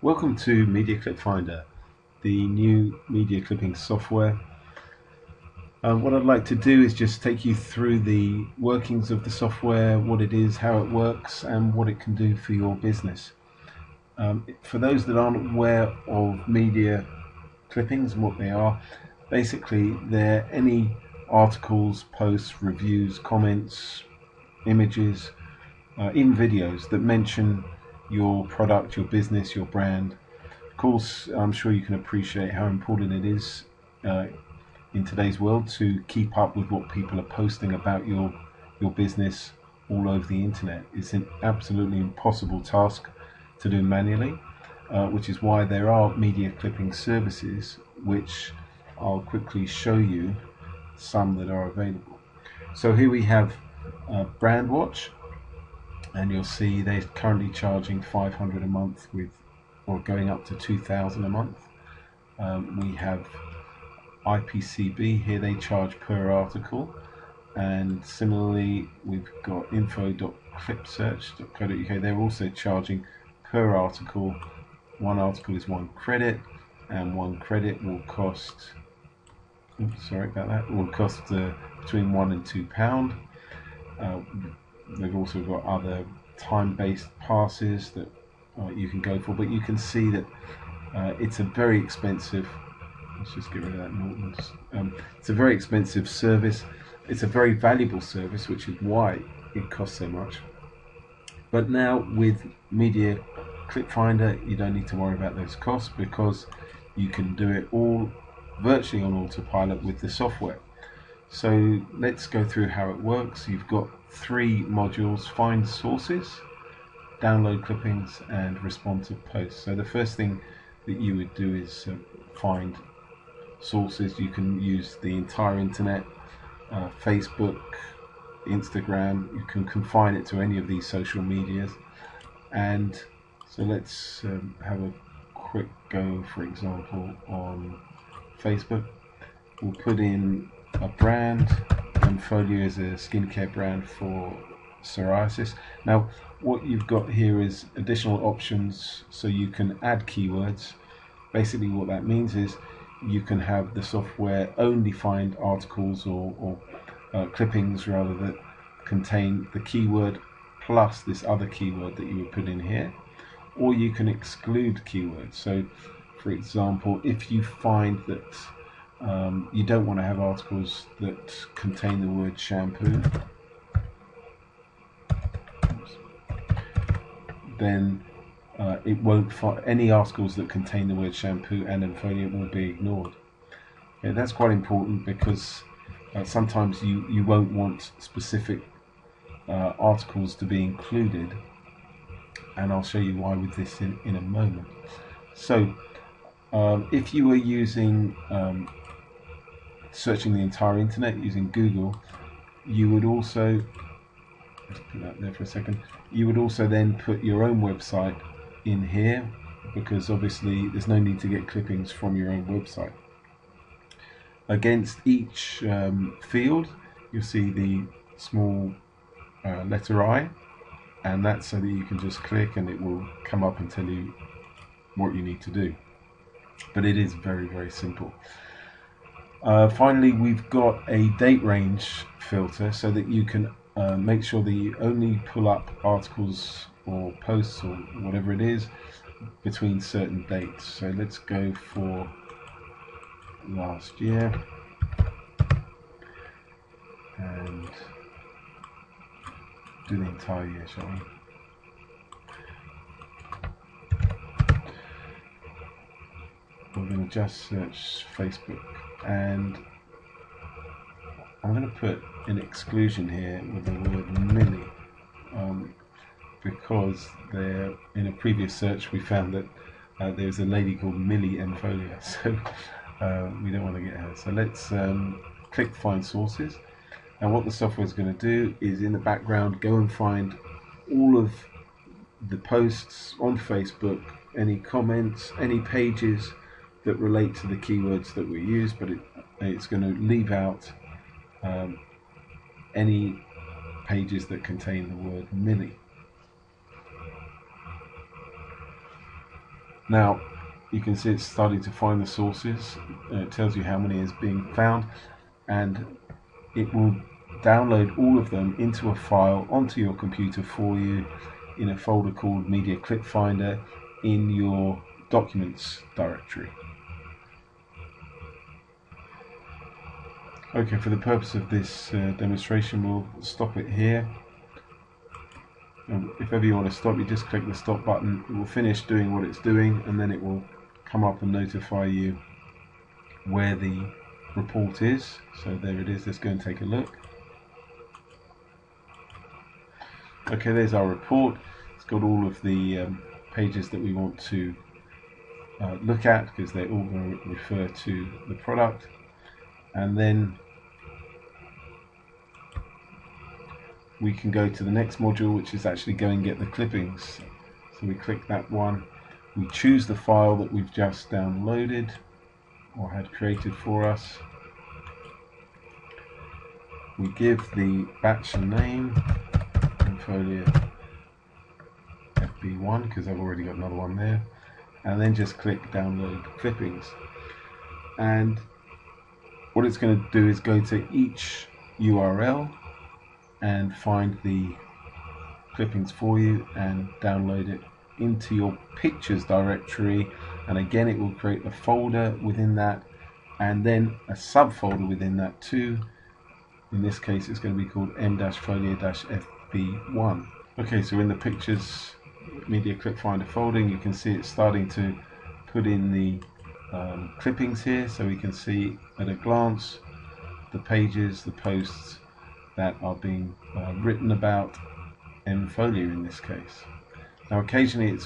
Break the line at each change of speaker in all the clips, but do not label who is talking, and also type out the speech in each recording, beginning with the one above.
Welcome to MediaClipFinder, the new media clipping software. What I'd like to do is just take you through the workings of the software, what it is, how it works, and what it can do for your business. For those that aren't aware of media clippings and what they are, basically they're any articles, posts, reviews, comments, images, even videos that mention your product, your business, your brand. Of course, I'm sure you can appreciate how important it is in today's world to keep up with what people are posting about your business all over the internet. It's an absolutely impossible task to do manually, which is why there are media clipping services, which I'll quickly show you some that are available. So here we have Brandwatch, and you'll see they're currently charging $500 a month or going up to $2,000 a month. We have IPCB here, they charge per article, and similarly we've got info.clipsearch.co.uk, they're also charging per article. One article is 1 credit, and 1 credit will cost, sorry about that, will cost between £1 and £2. They've also got other time-based passes that you can go for, but you can see that it's a very expensive, let's just get rid of that Norton. It's a very expensive service. It's a very valuable service, which is why it costs so much. But now with MediaClipFinder, you don't need to worry about those costs, because you can do it all virtually on autopilot with the software. So let's go through how it works. You've got 3 modules: find sources, download clippings, and respond to posts. So the first thing that you would do is find sources. You can use the entire internet, Facebook, Instagram. You can confine it to any of these social medias. And so let's have a quick go, for example, on Facebook. We'll put in a brand, and Folio is a skincare brand for psoriasis. Now what you've got here is additional options, so you can add keywords. Basically what that means is you can have the software only find articles or clippings rather, that contain the keyword plus this other keyword that you would put in here, or you can exclude keywords. So for example, if you find that you don't want to have articles that contain the word shampoo, then it won't find any articles that contain the word shampoo and infoliate will be ignored. Okay, that's quite important, because sometimes you won't want specific articles to be included, and I'll show you why with this in a moment. So if you were using searching the entire internet using Google, you would also, let's put that there for a second, you would also then put your own website in here, because obviously there's no need to get clippings from your own website. Against each field you'll see the small letter I, and that's so that you can just click and it will come up and tell you what you need to do. But it is very, very simple. Finally, we've got a date range filter, so that you can make sure that you only pull up articles or posts or whatever it is between certain dates. So let's go for last year, and do the entire year, shall we? We're going to just search Facebook, and I'm going to put an exclusion here with the word milli, because there, in a previous search we found that there's a lady called Millie Enfolia, so we don't want to get her. So let's click find sources, and what the software is going to do is in the background go and find all of the posts on Facebook, any comments, any pages that relate to the keywords that we use, but it's going to leave out any pages that contain the word milli. Now you can see it's starting to find the sources. It tells you how many is being found, and it will download all of them into a file onto your computer for you in a folder called MediaClipFinder in your documents directory. Okay, for the purpose of this demonstration, we'll stop it here. If ever you want to stop, you just click the stop button. It will finish doing what it's doing, and then it will come up and notify you where the report is. So there it is. Let's go and take a look. Okay, there's our report. It's got all of the pages that we want to look at, because they're all going to refer to the product. And then we can go to the next module, which is actually go and get the clippings. So we click that one, we choose the file that we've just downloaded or had created for us, we give the batch a name, Folio FB1, because I've already got another one there, and then just click download clippings. And what it's going to do is go to each URL and find the clippings for you and download it into your pictures directory, and again it will create a folder within that and then a subfolder within that too. In this case it's going to be called m-folio-fb1. Okay, so in the pictures MediaClipFinder folder, you can see it's starting to put in the clippings here, so we can see at a glance the pages, the posts that are being written about M-Folio in this case. Now occasionally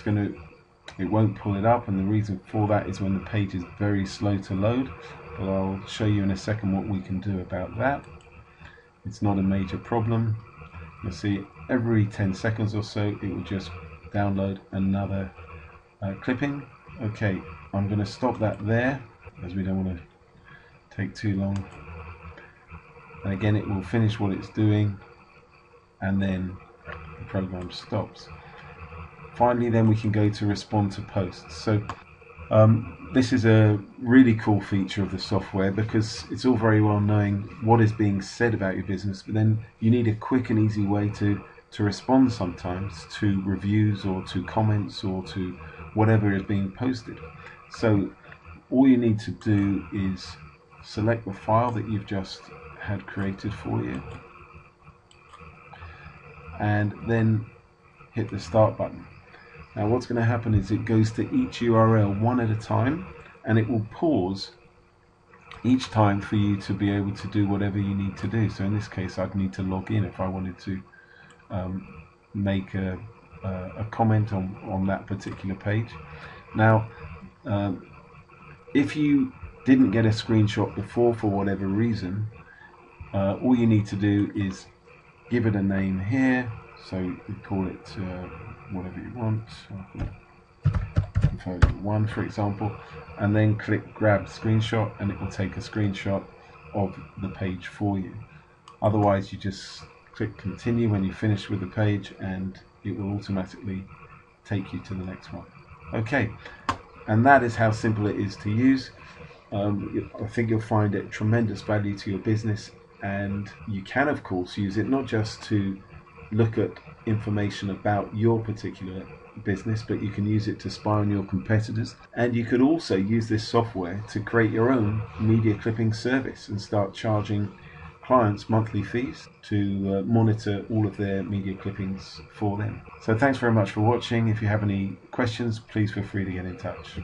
it won't pull it up, and the reason for that is when the page is very slow to load, but I'll show you in a second what we can do about that. It's not a major problem. You'll see every 10 seconds or so it will just download another clipping. Okay, I'm going to stop that there as we don't want to take too long. And again it will finish what it's doing and then the program stops. Finally then we can go to respond to posts. So this is a really cool feature of the software, because it's all very well knowing what is being said about your business, but then you need a quick and easy way to respond sometimes to reviews or to comments or to whatever is being posted. So all you need to do is select the file that you've just had created for you and then hit the start button. Now what's going to happen is it goes to each URL one at a time, and it will pause each time for you to be able to do whatever you need to do. So in this case I'd need to log in if I wanted to make a comment on that particular page. Now if you didn't get a screenshot before for whatever reason, all you need to do is give it a name here. So you call it whatever you want, Folio 1 for example, and then click grab screenshot, and it will take a screenshot of the page for you. Otherwise you just click continue when you finish with the page and it will automatically take you to the next one. Okay, and that is how simple it is to use. I think you'll find it tremendous value to your business, and you can of course use it not just to look at information about your particular business, but you can use it to spy on your competitors, and you could also use this software to create your own media clipping service and start charging clients monthly fees to monitor all of their media clippings for them. So thanks very much for watching. If you have any questions, please feel free to get in touch.